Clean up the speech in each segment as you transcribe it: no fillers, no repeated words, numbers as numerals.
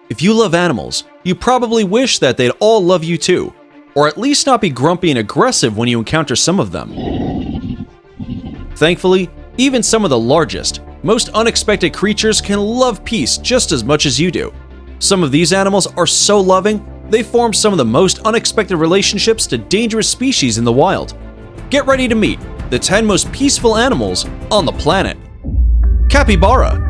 If you love animals, you probably wish that they'd all love you too, or at least not be grumpy and aggressive when you encounter some of them. Thankfully, even some of the largest, most unexpected creatures can love peace just as much as you do. Some of these animals are so loving, they form some of the most unexpected relationships to dangerous species in the wild. Get ready to meet the 10 most peaceful animals on the planet. Capybara.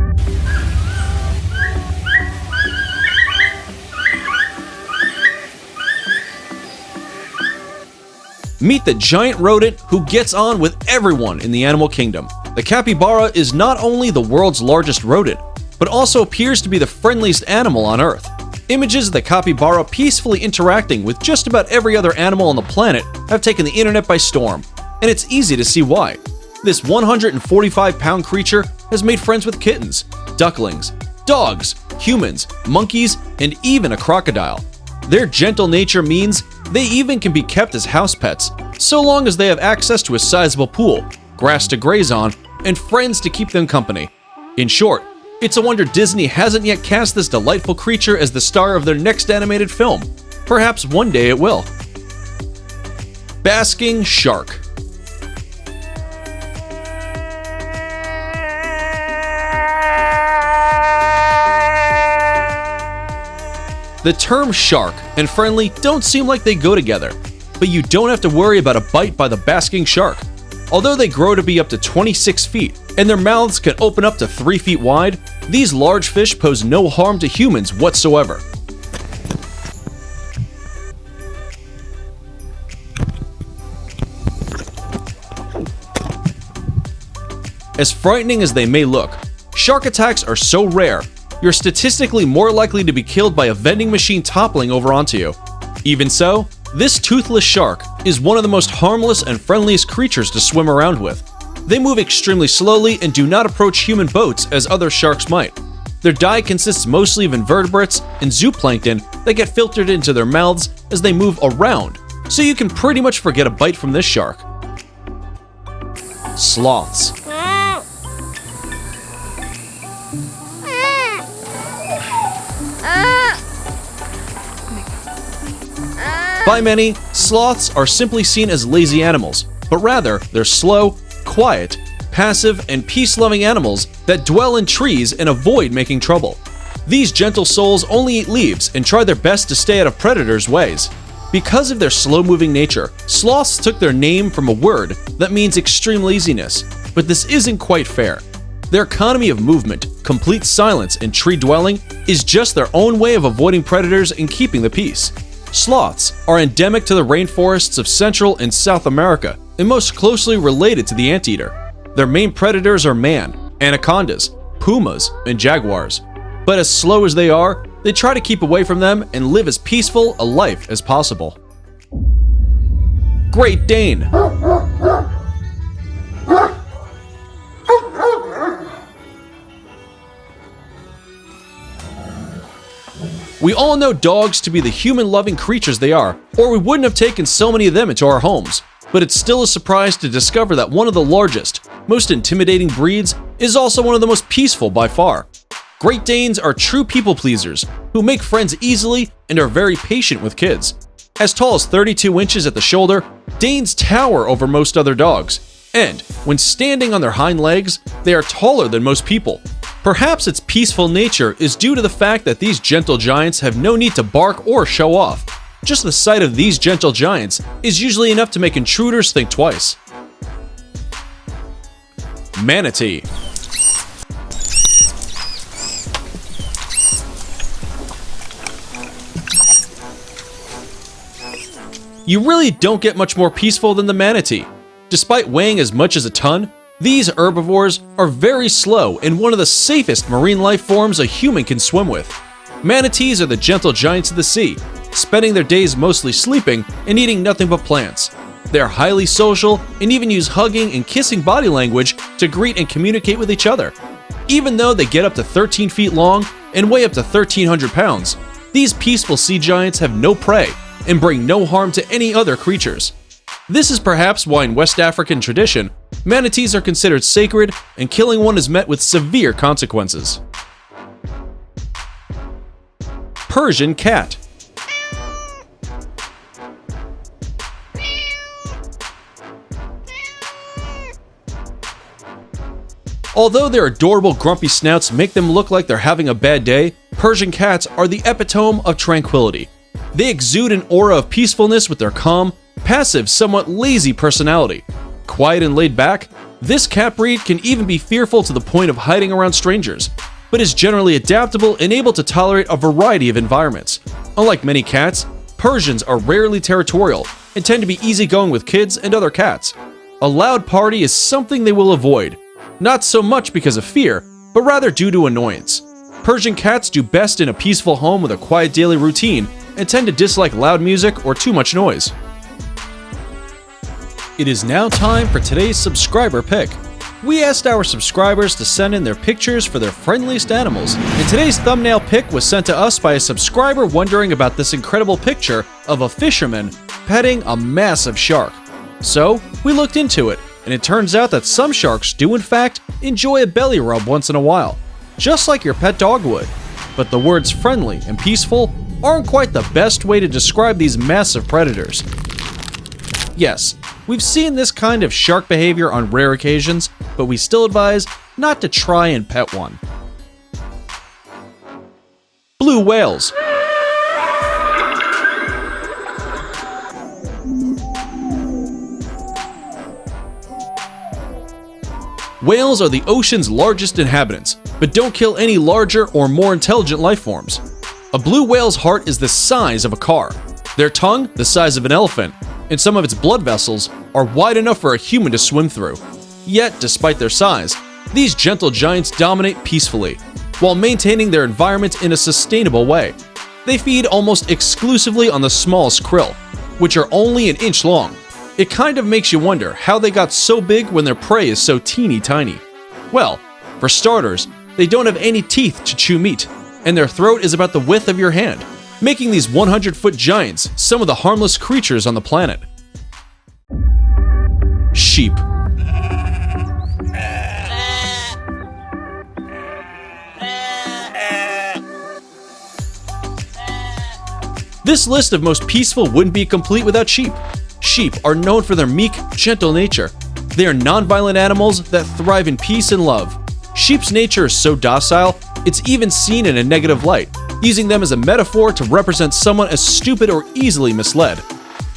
Meet the giant rodent who gets on with everyone in the animal kingdom. The capybara is not only the world's largest rodent, but also appears to be the friendliest animal on Earth. Images of the capybara peacefully interacting with just about every other animal on the planet have taken the internet by storm, and it's easy to see why. This 145-pound creature has made friends with kittens, ducklings, dogs, humans, monkeys, and even a crocodile. Their gentle nature means they even can be kept as house pets, so long as they have access to a sizable pool, grass to graze on, and friends to keep them company. In short, it's a wonder Disney hasn't yet cast this delightful creature as the star of their next animated film. Perhaps one day it will. Basking shark. The term shark and friendly don't seem like they go together, but you don't have to worry about a bite by the basking shark. Although they grow to be up to 26 feet and their mouths can open up to 3 feet wide, these large fish pose no harm to humans whatsoever. As frightening as they may look, shark attacks are so rare, you're statistically more likely to be killed by a vending machine toppling over onto you. Even so, this toothless shark is one of the most harmless and friendliest creatures to swim around with. They move extremely slowly and do not approach human boats as other sharks might. Their diet consists mostly of invertebrates and zooplankton that get filtered into their mouths as they move around, so you can pretty much forget a bite from this shark. Sloths. By many, sloths are simply seen as lazy animals, but rather they're slow, quiet, passive, and peace-loving animals that dwell in trees and avoid making trouble. These gentle souls only eat leaves and try their best to stay out of predators' ways. Because of their slow-moving nature, sloths took their name from a word that means extreme laziness, but this isn't quite fair. Their economy of movement, complete silence, and tree dwelling is just their own way of avoiding predators and keeping the peace. Sloths are endemic to the rainforests of Central and South America and most closely related to the anteater. Their main predators are man, anacondas, pumas, and jaguars. But as slow as they are, they try to keep away from them and live as peaceful a life as possible. Great Dane. We all know dogs to be the human-loving creatures they are, or we wouldn't have taken so many of them into our homes. But it's still a surprise to discover that one of the largest, most intimidating breeds is also one of the most peaceful by far. Great Danes are true people pleasers who make friends easily and are very patient with kids. As tall as 32 inches at the shoulder, Danes tower over most other dogs, and when standing on their hind legs, they are taller than most people. Perhaps its peaceful nature is due to the fact that these gentle giants have no need to bark or show off. Just the sight of these gentle giants is usually enough to make intruders think twice. Manatee. You really don't get much more peaceful than the manatee. Despite weighing as much as a ton, these herbivores are very slow and one of the safest marine life forms a human can swim with. Manatees are the gentle giants of the sea, spending their days mostly sleeping and eating nothing but plants. They are highly social and even use hugging and kissing body language to greet and communicate with each other. Even though they get up to 13 feet long and weigh up to 1,300 pounds, these peaceful sea giants have no prey and bring no harm to any other creatures. This is perhaps why in West African tradition, manatees are considered sacred and killing one is met with severe consequences. Persian Cat. Although their adorable grumpy snouts make them look like they're having a bad day, Persian cats are the epitome of tranquility. They exude an aura of peacefulness with their calm, passive, somewhat lazy personality. Quiet and laid back, this cat breed can even be fearful to the point of hiding around strangers, but is generally adaptable and able to tolerate a variety of environments. Unlike many cats, Persians are rarely territorial and tend to be easygoing with kids and other cats. A loud party is something they will avoid, not so much because of fear, but rather due to annoyance. Persian cats do best in a peaceful home with a quiet daily routine and tend to dislike loud music or too much noise. It is now time for today's subscriber pick. We asked our subscribers to send in their pictures for their friendliest animals, and today's thumbnail pick was sent to us by a subscriber wondering about this incredible picture of a fisherman petting a massive shark. So, we looked into it, and it turns out that some sharks do in fact enjoy a belly rub once in a while, just like your pet dog would. But the words friendly and peaceful aren't quite the best way to describe these massive predators. Yes, we've seen this kind of shark behavior on rare occasions, but we still advise not to try and pet one. Blue whales. Whales are the ocean's largest inhabitants, but don't kill any larger or more intelligent life forms. A blue whale's heart is the size of a car, their tongue the size of an elephant, and some of its blood vessels are wide enough for a human to swim through. Yet, despite their size, these gentle giants dominate peacefully, while maintaining their environment in a sustainable way. They feed almost exclusively on the smallest krill, which are only an inch long. It kind of makes you wonder how they got so big when their prey is so teeny tiny. Well, for starters, they don't have any teeth to chew meat, and their throat is about the width of your hand, making these 100-foot giants some of the harmless creatures on the planet. Sheep. This list of most peaceful wouldn't be complete without sheep. Sheep are known for their meek, gentle nature. They are non-violent animals that thrive in peace and love. Sheep's nature is so docile, it's even seen in a negative light, using them as a metaphor to represent someone as stupid or easily misled.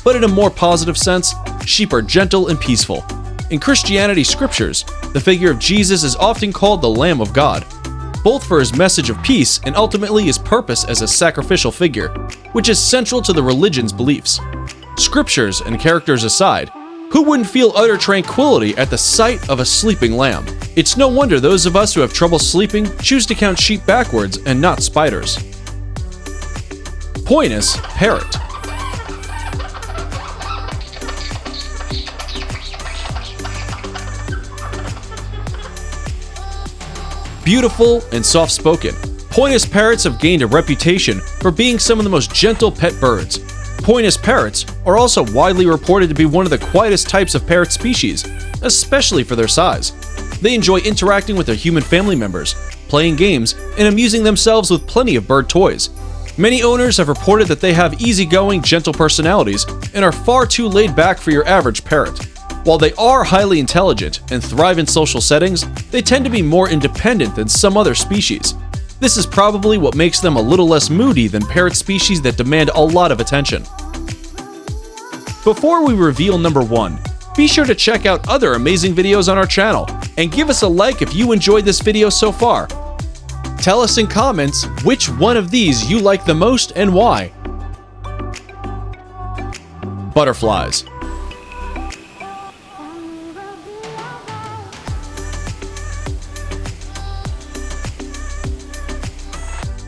But in a more positive sense, sheep are gentle and peaceful. In Christianity scriptures, the figure of Jesus is often called the Lamb of God, both for his message of peace and ultimately his purpose as a sacrificial figure, which is central to the religion's beliefs. Scriptures and characters aside, who wouldn't feel utter tranquility at the sight of a sleeping lamb? It's no wonder those of us who have trouble sleeping choose to count sheep backwards and not spiders. Pionus Parrot. Beautiful and soft-spoken, Pionus parrots have gained a reputation for being some of the most gentle pet birds. Pionus parrots are also widely reported to be one of the quietest types of parrot species, especially for their size. They enjoy interacting with their human family members, playing games, and amusing themselves with plenty of bird toys. Many owners have reported that they have easygoing, gentle personalities and are far too laid back for your average parrot. While they are highly intelligent and thrive in social settings, they tend to be more independent than some other species. This is probably what makes them a little less moody than parrot species that demand a lot of attention. Before we reveal number 1, be sure to check out other amazing videos on our channel and give us a like if you enjoyed this video so far. Tell us in comments which one of these you like the most and why. Butterflies.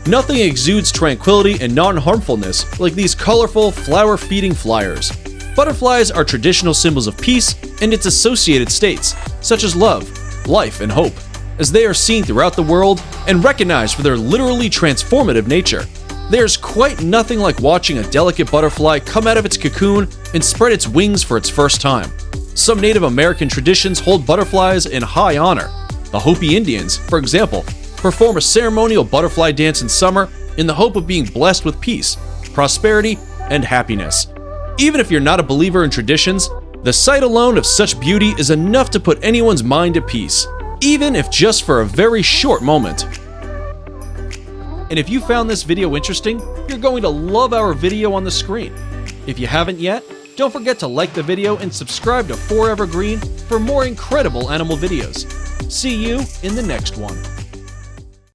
Nothing exudes tranquility and non-harmfulness like these colorful, flower-feeding flyers. Butterflies are traditional symbols of peace and its associated states, such as love, life, and hope, as they are seen throughout the world and recognized for their literally transformative nature. There's quite nothing like watching a delicate butterfly come out of its cocoon and spread its wings for its first time. Some Native American traditions hold butterflies in high honor. The Hopi Indians, for example, perform a ceremonial butterfly dance in summer in the hope of being blessed with peace, prosperity, and happiness. Even if you're not a believer in traditions, the sight alone of such beauty is enough to put anyone's mind at peace, even if just for a very short moment. And if you found this video interesting, you're going to love our video on the screen. If you haven't yet, don't forget to like the video and subscribe to Forever Green for more incredible animal videos. See you in the next one.